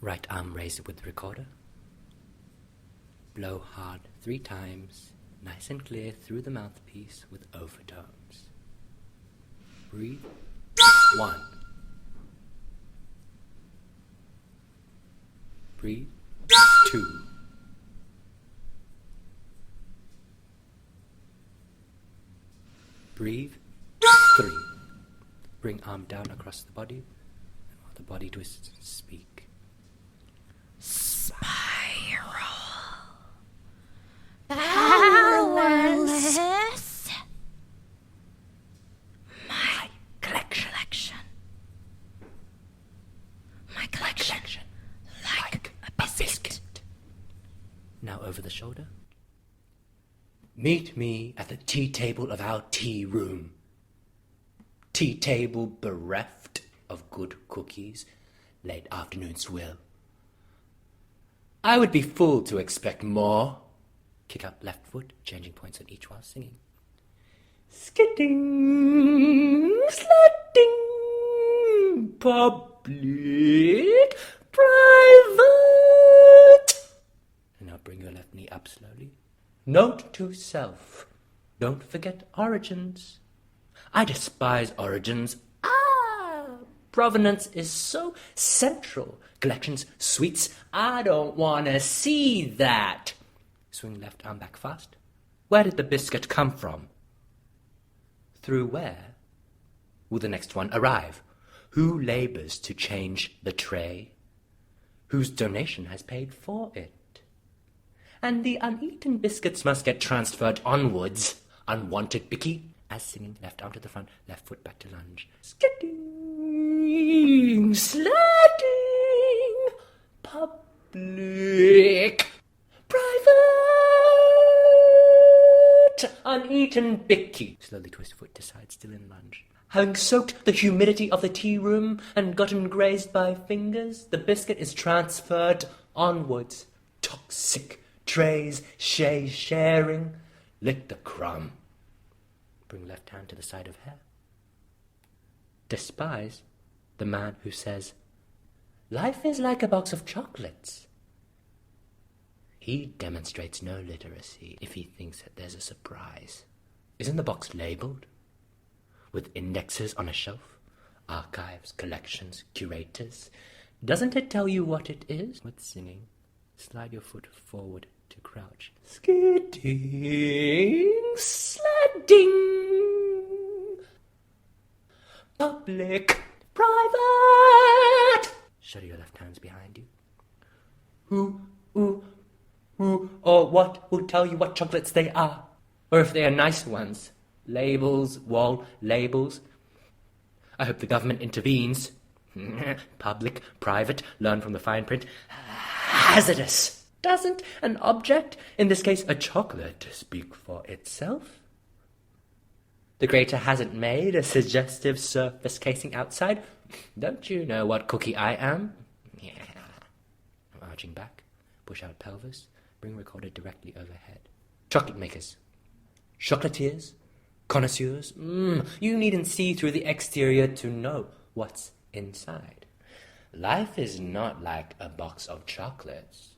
Right arm raised with the recorder. Blow hard 3 times, nice and clear through the mouthpiece with overtones. Breathe. 1. Breathe. 2. Breathe. 3. Bring arm down across the body, and while the body twists, speak. Spiral. Powerless. My collection. My collection. Like a biscuit. Now over the shoulder. Meet me at the tea table of our tea room. Tea table bereft of good cookies, late afternoon swill. I would be fooled to expect more. Kick up left foot, changing points on each while singing. Skitting, slutting, public, private. And now bring your left knee up slowly. Note to self, don't forget origins. I despise origins. Provenance is so central. Collections, sweets, I don't want to see that. Swing left arm back fast. Where did the biscuit come from? Through where will the next one arrive? Who labors to change the tray? Whose donation has paid for it? And the uneaten biscuits must get transferred onwards. Unwanted bicky. As singing, left arm to the front, left foot back to lunge. Skitting, sliding, public, private, uneaten bicky. Slowly twist foot to side, still in lunge. Having soaked the humidity of the tea room and gotten grazed by fingers, the biscuit is transferred onwards. Toxic trays, sharing, lick the crumb. Bring left hand to the side of hair. Despise the man who says, life is like a box of chocolates. He demonstrates no literacy if he thinks that there's a surprise. Isn't the box labelled? With indexes on a shelf? Archives, collections, curators? Doesn't it tell you what it is? With singing, slide your foot forward to crouch. Skidding, sledding. Public, private. Shut your left hands behind you. Who, or what will tell you what chocolates they are? Or if they are nice ones. Labels, wall labels. I hope the government intervenes. Public, private, learn from the fine print. Hazardous. Doesn't an object, in this case a chocolate, speak for itself? The crater hasn't made a suggestive surface casing outside. Don't you know what cookie I am? Yeah. Arching back, push out pelvis, bring recorder directly overhead. Chocolate makers, chocolatiers, connoisseurs, you needn't see through the exterior to know what's inside. Life is not like a box of chocolates.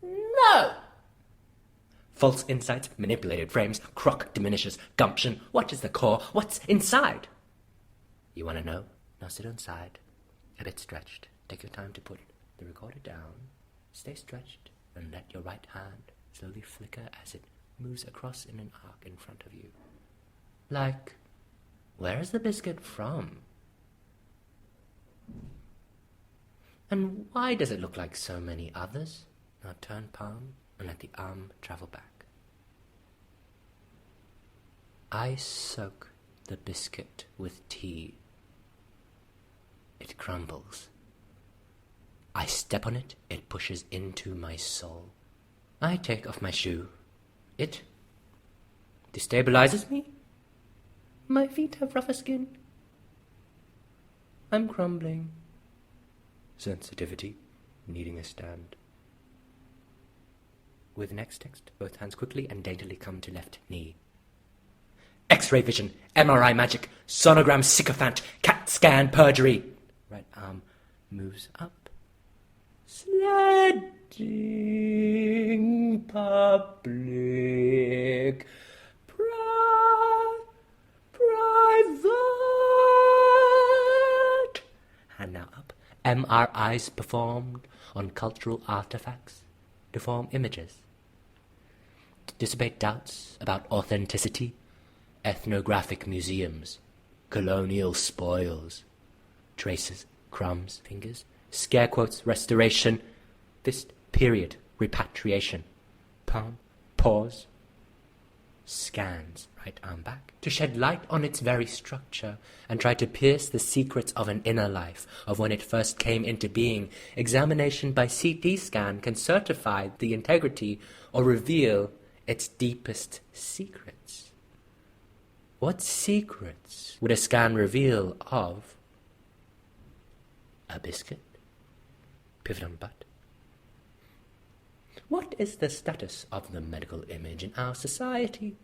No! False insights, manipulated frames, crock diminishes, gumption. What is the core? What's inside? You want to know? Now sit on side, a bit stretched. Take your time to put the recorder down. Stay stretched and let your right hand slowly flicker as it moves across in an arc in front of you. Like, where is the biscuit from? And why does it look like so many others? Now turn palm and let the arm travel back. I soak the biscuit with tea. It crumbles. I step on it, it pushes into my soul. I take off my shoe. It destabilizes me. My feet have rougher skin. I'm crumbling. Sensitivity, needing a stand. With next text, both hands quickly and daintily come to left knee. X-ray vision, MRI magic, sonogram sycophant, CAT scan perjury. Right arm moves up. sledding, public, private. Hand now up. MRIs performed on cultural artifacts to form images. To dissipate doubts about authenticity, ethnographic museums, colonial spoils, traces, crumbs, fingers, scare quotes, restoration, fist, period, repatriation, palm, pause, scans, right arm back, to shed light on its very structure and try to pierce the secrets of an inner life, of when it first came into being. Examination by CT scan can certify the integrity or reveal its deepest secrets. What secrets would a scan reveal of a biscuit? Pivot on butt. What is the status of the medical image in our society?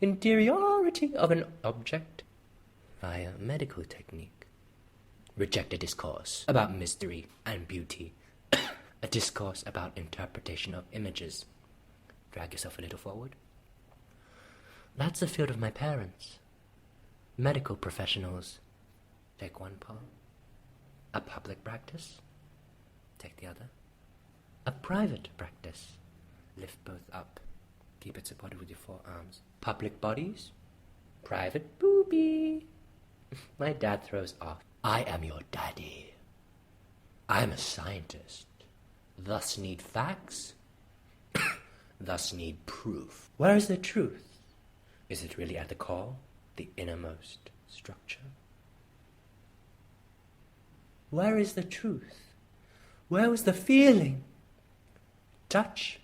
Interiority of an object via medical technique. Reject a discourse about mystery and beauty. A discourse about interpretation of images. Drag yourself a little forward. That's the field of my parents. Medical professionals. Take one palm. A public practice. Take the other. A private practice. Lift both up. Keep it supported with your forearms. Public bodies. Private booby. My dad throws off. I am your daddy. I am a scientist. Thus need facts. Thus need proof. Where is the truth? Is it really at the core, the innermost structure? Where is the truth? Where was the feeling? Touch?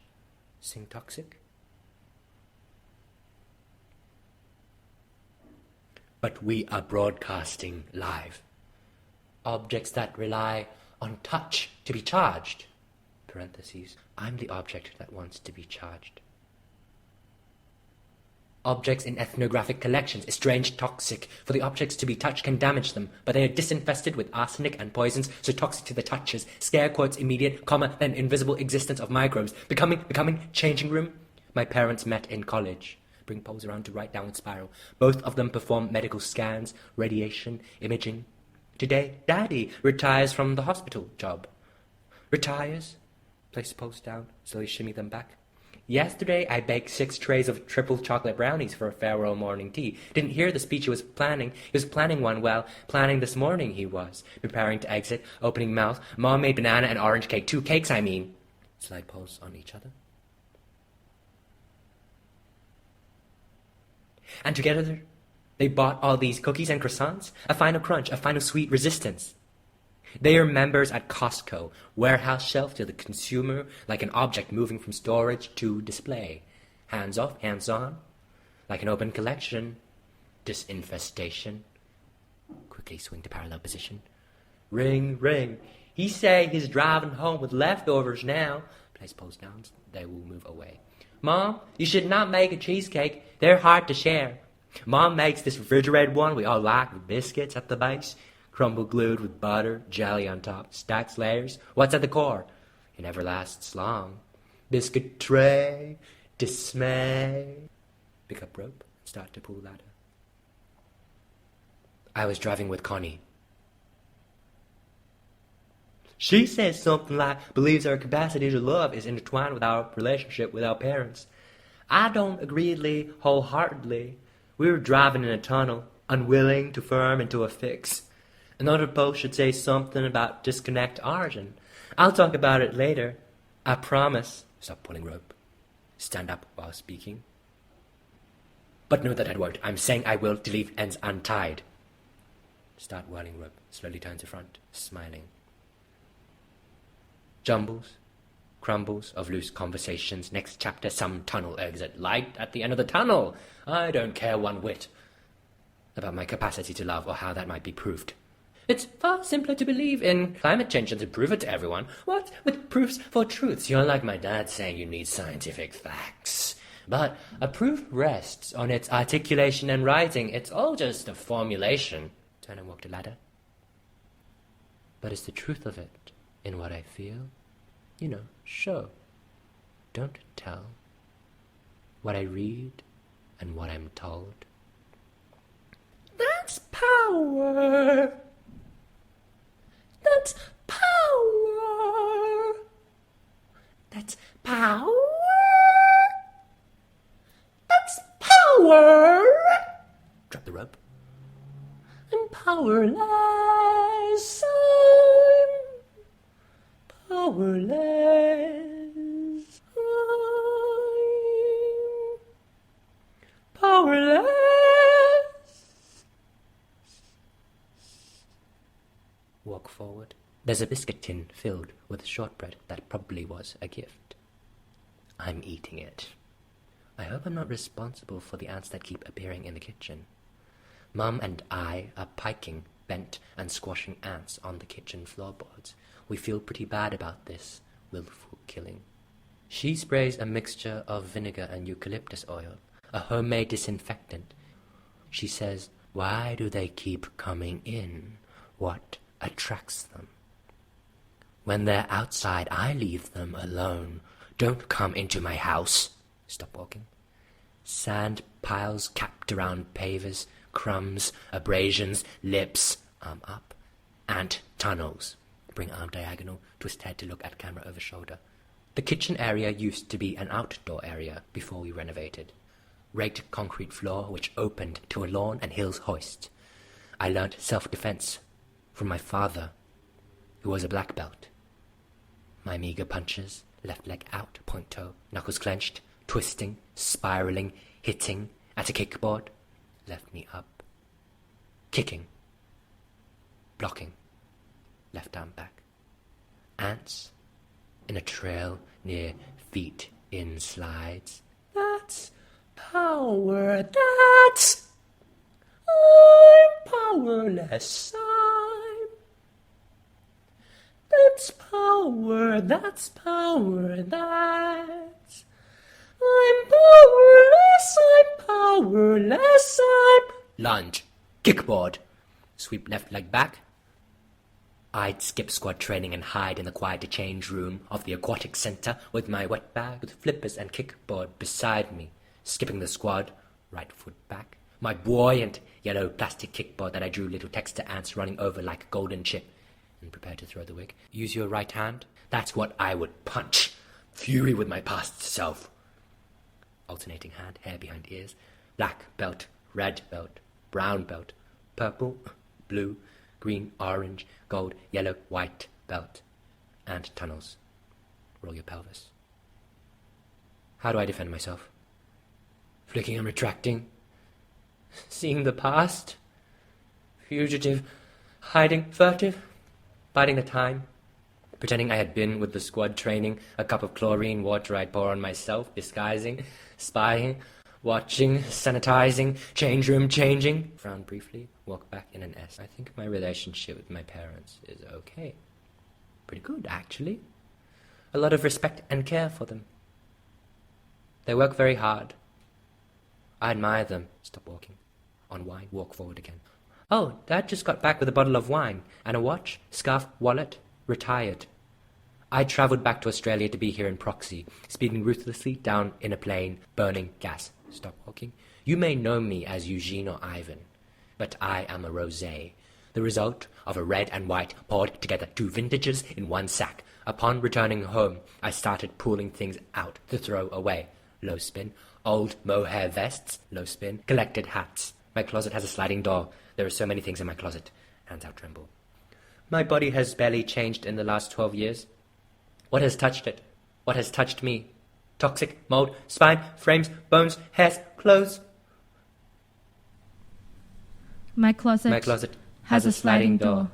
Sing toxic? But we are broadcasting live. Objects that rely on touch to be charged. Parentheses. I'm the object that wants to be charged. Objects in ethnographic collections, estranged, toxic. For the objects to be touched can damage them, but they are disinfested with arsenic and poisons, so toxic to the touchers. Scare quotes, immediate, comma, then invisible existence of microbes. Becoming, changing room. My parents met in college. Bring poles around to right downward spiral. Both of them perform medical scans, radiation, imaging. Today, Daddy retires from the hospital job. Retires. Place the poles down, slowly shimmy them back. Yesterday, I baked 6 trays of triple chocolate brownies for a farewell morning tea. Didn't hear the speech he was planning. He was planning one, well, planning this morning he was. Preparing to exit, opening mouth. Mom made banana and orange cake. 2 cakes, I mean. Slide poles on each other. And together, they bought all these cookies and croissants. A final crunch, a final sweet resistance. They are members at Costco, warehouse shelf to the consumer, like an object moving from storage to display. Hands off, hands on, like an open collection. Disinfestation. Quickly swing to parallel position. Ring, ring. He say he's driving home with leftovers now. Place poles down, they will move away. Mom, you should not make a cheesecake. They're hard to share. Mom makes this refrigerated one we all like with biscuits at the base. Crumble glued with butter, jelly on top, stacks layers. What's at the core? It never lasts long. Biscuit tray, dismay. Pick up rope, start to pull ladder. I was driving with Connie. She says something like, believes our capacity to love is intertwined with our relationship with our parents. I don't agree wholeheartedly. We were driving in a tunnel, unwilling to firm into a fix. Another post should say something about disconnect origin. I'll talk about it later. I promise. Stop pulling rope. Stand up while speaking. But know that I won't. I'm saying I will to leave ends untied. Start whirling rope. Slowly turn to front, smiling. Jumbles, crumbles of loose conversations. Next chapter, some tunnel exit. Light at the end of the tunnel. I don't care one whit about my capacity to love or how that might be proved. It's far simpler to believe in climate change than to prove it to everyone. What with proofs for truths? You're like my dad saying you need scientific facts. But a proof rests on its articulation and writing. It's all just a formulation. Turn and walk the ladder. But is the truth of it in what I feel? Show, don't tell. What I read and what I'm told. That's power. That's power. That's power. That's power. Drop the rope. I'm powerless. I'm powerless. I'm powerless. Walk forward. There's a biscuit tin filled with shortbread that probably was a gift. I'm eating it. I hope I'm not responsible for the ants that keep appearing in the kitchen. Mum and I are piking, bent, and squashing ants on the kitchen floorboards. We feel pretty bad about this willful killing. She sprays a mixture of vinegar and eucalyptus oil, a homemade disinfectant. She says, "Why do they keep coming in? What attracts them? When they're outside, I leave them alone. Don't come into my house." Stop walking. Sand piles capped around pavers, crumbs, abrasions, lips, arm up. Ant tunnels. Bring arm diagonal, twist head to look at camera over shoulder. The kitchen area used to be an outdoor area before we renovated. Raked concrete floor which opened to a lawn and hills hoist. I learnt self-defense from my father, who was a black belt. My meager punches, left leg out, point toe, knuckles clenched, twisting, spiraling, hitting at a kickboard, left knee up. Kicking. Blocking. Left arm back. Ants in a trail near feet in slides. That's power. That's... I'm powerless. That's power. That's power. That's... I'm powerless. I'm powerless. I'm... Lunge. Kickboard. Sweep left leg back. I'd skip squad training and hide in the quieter change room of the aquatic centre with my wet bag with flippers and kickboard beside me. Skipping the squad, right foot back. My buoyant yellow plastic kickboard that I drew little texture ants running over like a golden chip. And prepare to throw the wig. Use your right hand. That's what I would punch. Fury with my past self. Alternating hand, hair behind ears. Black belt, red belt, brown belt, purple, blue, green, orange, gold, yellow, white belt. Ant tunnels. Roll your pelvis. How do I defend myself? Flicking and retracting. Seeing the past. Fugitive. Hiding. Furtive. Biding the time. Pretending I had been with the squad training. A cup of chlorine water I'd pour on myself. Disguising. Spying. Watching. Sanitizing. Change room changing. Frown briefly. Walk back in an S. I think my relationship with my parents is okay. Pretty good, actually. A lot of respect and care for them. They work very hard. I admire them. Stop walking. On wine, walk forward again. Oh, Dad just got back with a bottle of wine and a watch, scarf, wallet, retired. I travelled back to Australia to be here in proxy, speeding ruthlessly down in a plane, burning gas. Stop walking. You may know me as Eugene or Ivan, but I am a rosé, the result of a red and white poured together 2 vintages in one sack. Upon returning home, I started pulling things out to throw away. Low spin. Old mohair vests. Low spin. Collected hats. My closet has a sliding door. There are so many things in my closet. Hands out tremble. My body has barely changed in the last 12 years. What has touched it? What has touched me? Toxic, mold, spine, frames, bones, hairs, clothes. My closet has a sliding door.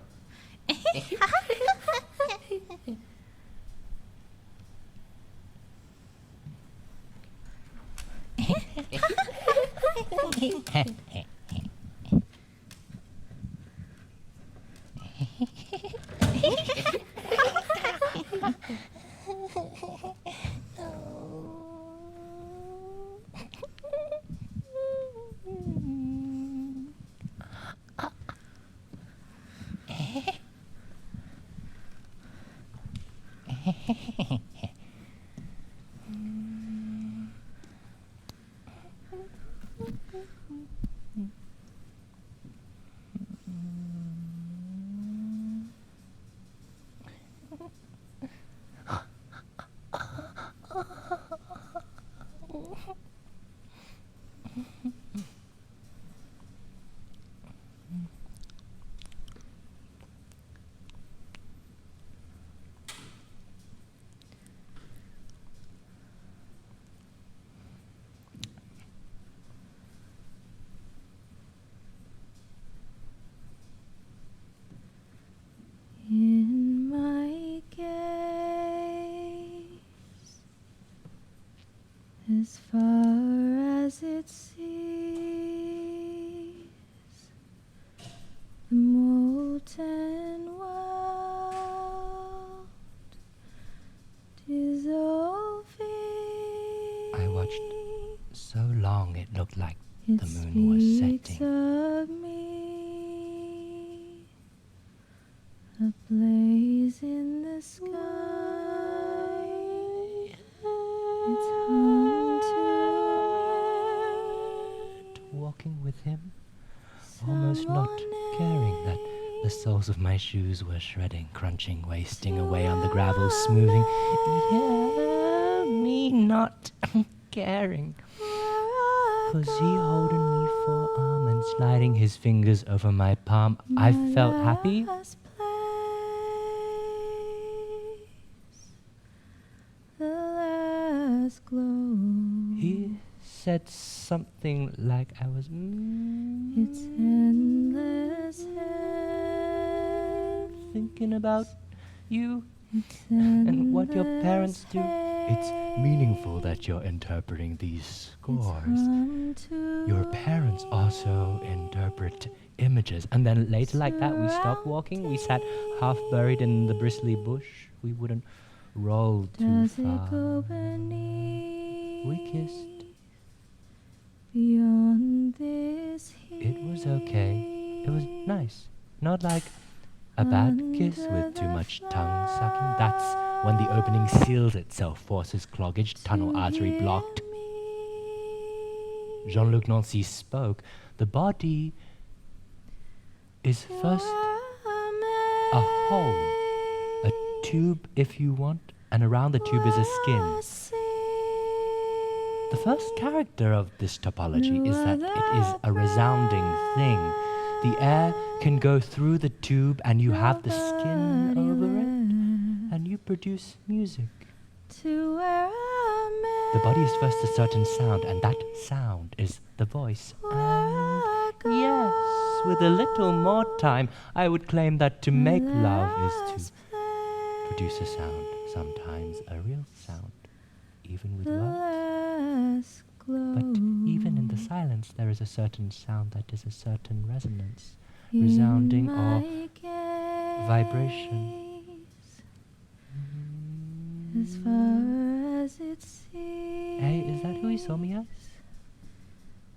as far as it sees the molten world dissolving. I watched so long it looked like It the moon was speaks setting. of me, a blaze in the sky. It's home to me. Walking with him, almost not caring that the soles of my shoes were shredding, crunching, wasting away on the gravel, smoothing. Yeah, me not caring. Was he holding me forearm and sliding his fingers over my palm? I felt happy. Last place, the last glow. He said something like I was. It's endless hand. Thinking about you It's and what your endless parents do. It's hand. meaningful that you're interpreting these It's scores. home to Your parents also interpret images. And then later, like that, we stopped walking. We sat half buried in the bristly bush. We wouldn't roll too Does it far. go beneath? We kissed. Beyond this It was okay. It was nice. Not like a bad kiss with too much tongue sucking. That's when the opening seals itself, forces cloggage, tunnel artery blocked. Jean-Luc Nancy spoke. The body is first a hole, a tube if you want, and around the tube is a skin. The first character of this topology is that it is a resounding thing. The air can go through the tube and you have the skin over it, and you produce music. To where The body is first a certain sound, and that sound is the voice. And yes, with a little more time, I would claim that to make love is to produce a sound, sometimes a real sound, even with words. But even in the silence, there is a certain sound that is a certain resonance, resounding or vibration. As far as it seems. Hey, is that who he saw me as?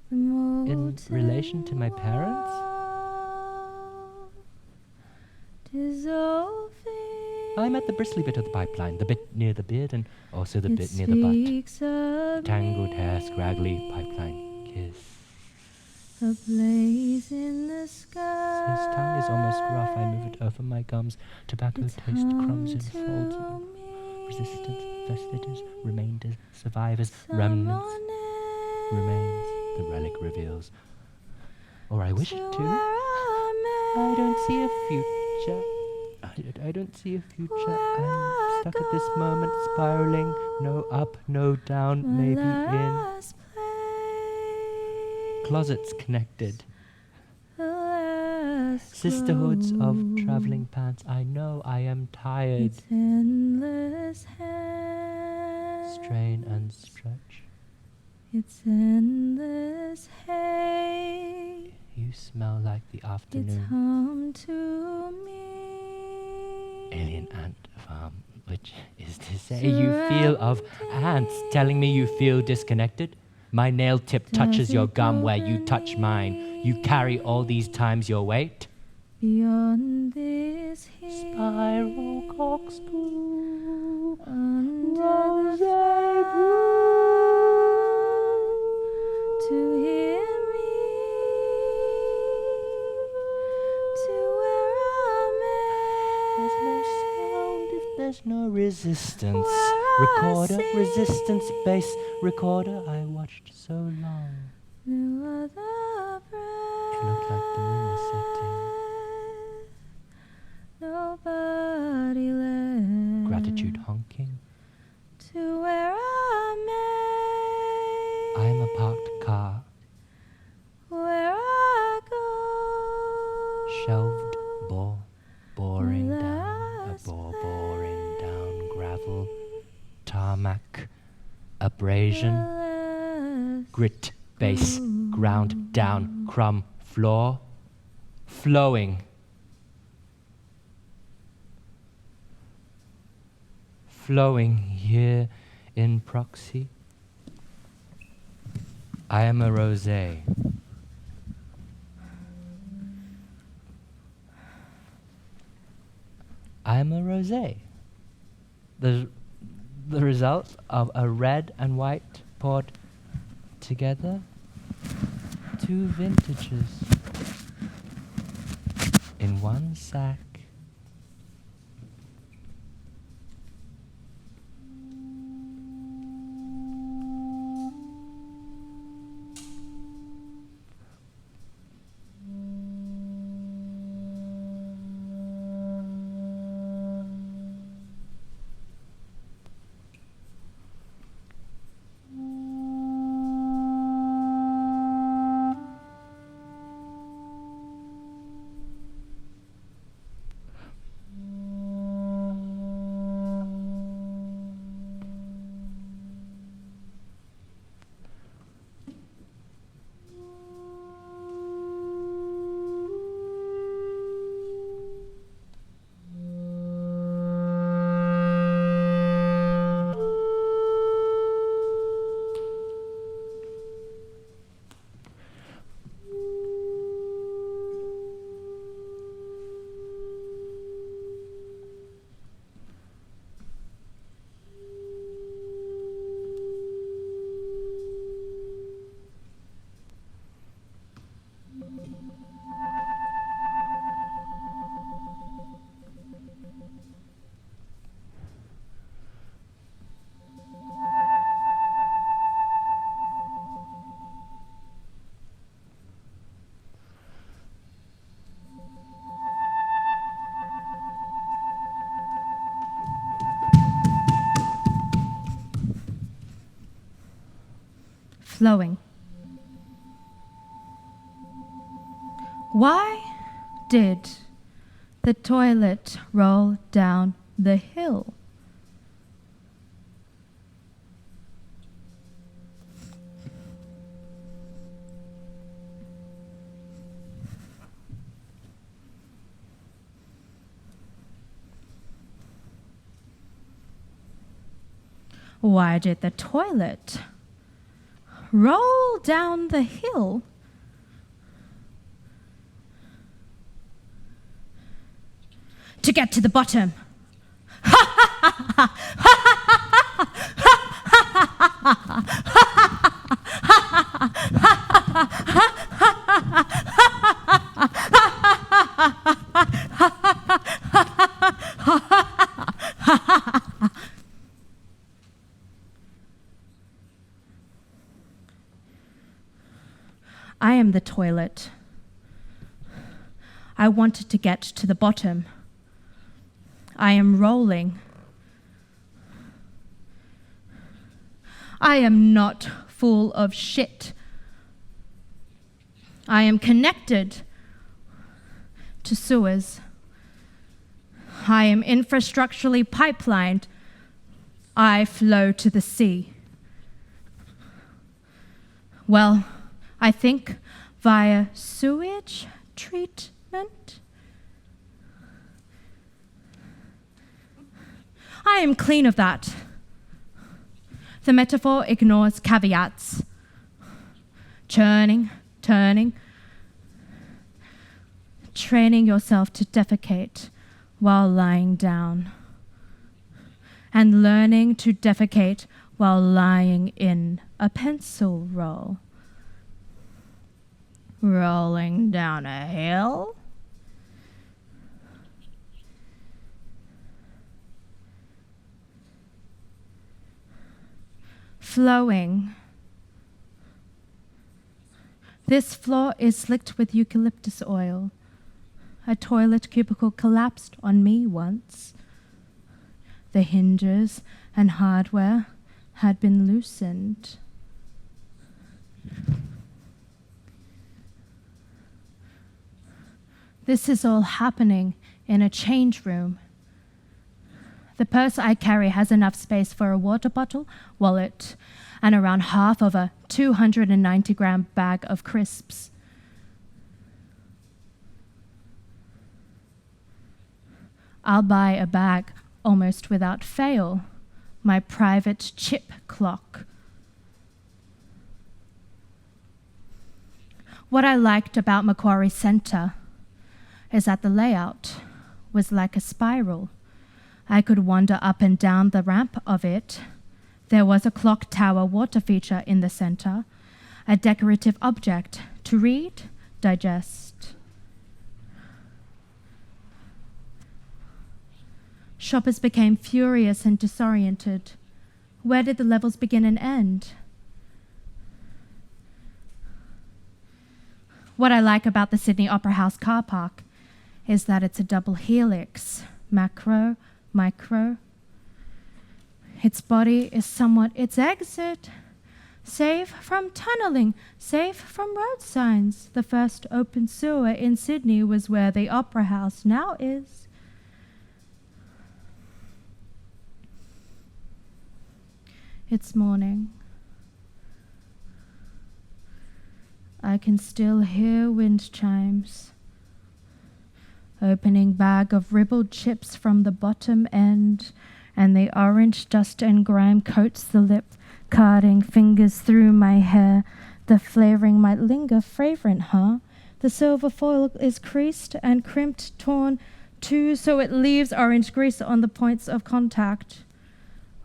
The In relation to my parents? Dissolving. I'm at the bristly bit of the pipeline, the bit near the beard and also the bit near the butt. Tangled hair, scraggly pipeline kiss. A blaze in the sky. His tongue is almost rough. I move it over my gums. Tobacco It's taste, crumbs in home folds. to Resistance, me. vestiges, remainders, survivors, remnants, remains. The relic reveals. Or I wish it to. I don't see a future. I don't see a future. I'm stuck at this moment, spiraling. No up, no down, maybe in. Closets connected. Sisterhoods of traveling pants. I know I am tired. It's endless hand. Strain and stretch. It's endless hay. You smell like the It's afternoon. home to me. Alien ant farm, which is to say you feel of ants, telling me you feel disconnected. My nail tip touches your gum where you touch mine. You carry all these times your weight. Beyond this hill. Spiral corkscrew. Under Rosé the blue. to hear me, to where I'm There's no at. sound if there's no resistance. Where I Recorder, see resistance, bass, recorder. I watched so long. No other breath. It looked like the moon was setting. Nobody left. Gratitude honking. To where I'm at. I'm a parked car. Where I go. Shelved bore, boring Last down, a bore boring down gravel, tarmac, abrasion, grit, bass, ground, down, crumb, floor, flowing. Flowing here in proxy. I am a rosé. I am a rosé. The result of a red and white poured together, 2 vintages in one sack. Flowing. Why did the toilet roll down the hill? Why did the toilet roll down the hill? To get to the bottom. I am the toilet. I wanted to get to the bottom. I am rolling. I am not full of shit. I am connected to sewers. I am infrastructurally pipelined. I flow to the sea. Well, I think via sewage treatment. I am clean of that. The metaphor ignores caveats. Churning, turning, training yourself to defecate while lying down, and learning to defecate while lying in a pencil roll. Rolling down a hill? Flowing. This floor is slicked with eucalyptus oil. A toilet cubicle collapsed on me once. The hinges and hardware had been loosened. This is all happening in a change room. The purse I carry has enough space for a water bottle, wallet, and around half of a 290-gram bag of crisps. I'll buy a bag almost without fail, my private chip clock. What I liked about Macquarie Centre is that the layout was like a spiral. I could wander up and down the ramp of it. There was a clock tower water feature in the centre, a decorative object to read, digest. Shoppers became furious and disoriented. Where did the levels begin and end? What I like about the Sydney Opera House car park is that it's a double helix, macro, micro. Its body is somewhat its exit. Safe from tunnelling, safe from road signs. The first open sewer in Sydney was where the Opera House now is. It's morning. I can still hear wind chimes. Opening bag of ribbled chips from the bottom end, and the orange dust and grime coats the lip, carding fingers through my hair. The flavouring might linger fragrant, huh? The silver foil is creased and crimped, torn too, so it leaves orange grease on the points of contact.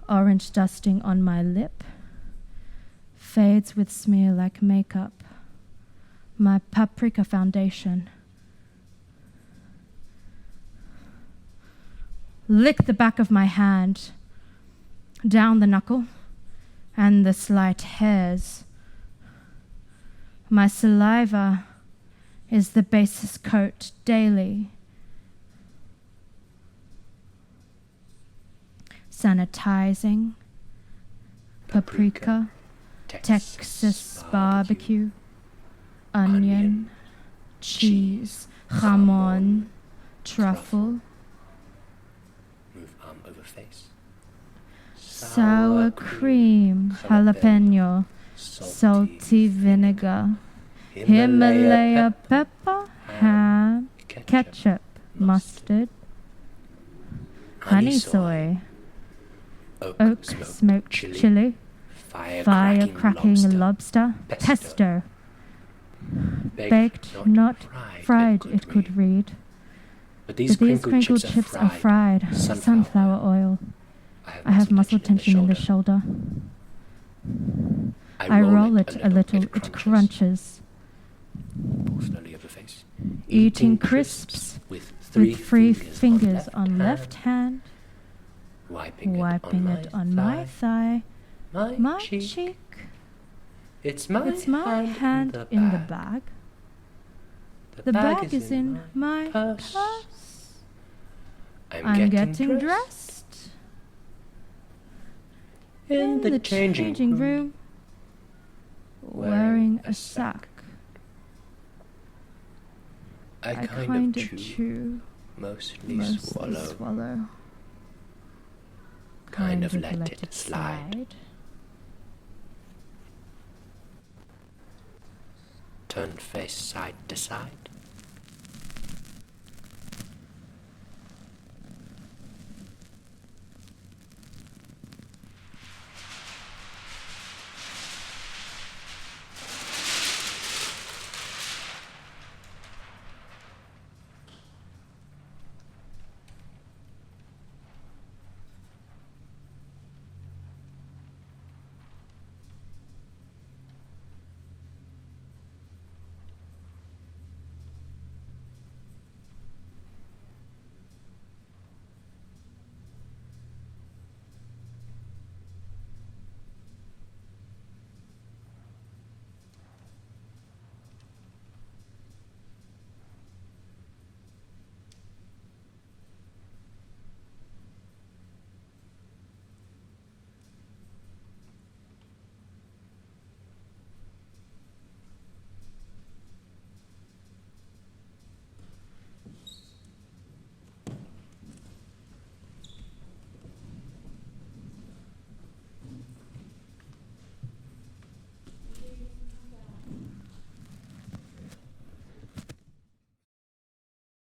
Orange dusting on my lip fades with smear like makeup. My paprika foundation. Lick the back of my hand, down the knuckle, and the slight hairs. My saliva is the basis coat daily. Sanitizing, paprika, Texas barbecue, onion, cheese, jamon, truffle, move arm over face, sour cream, jalapeno, salty vinegar, Himalaya pepper, ham, ketchup, mustard, honey soy, oak smoked chili, fire-cracking lobster, pesto, baked, not fried, it could read. But These crinkled chips are fried, sunflower oil. I have muscle tension in the shoulder. I roll it a little, it crunches. Pull slowly over face. Eating crisps with three fingers on left hand, wiping it on my thigh, my cheek. It's my hand in the bag. The bag is in my purse. I'm getting dressed in the changing room, wearing a sack. I kind of chew, mostly swallow. Kind of let it slide. Turn face side to side.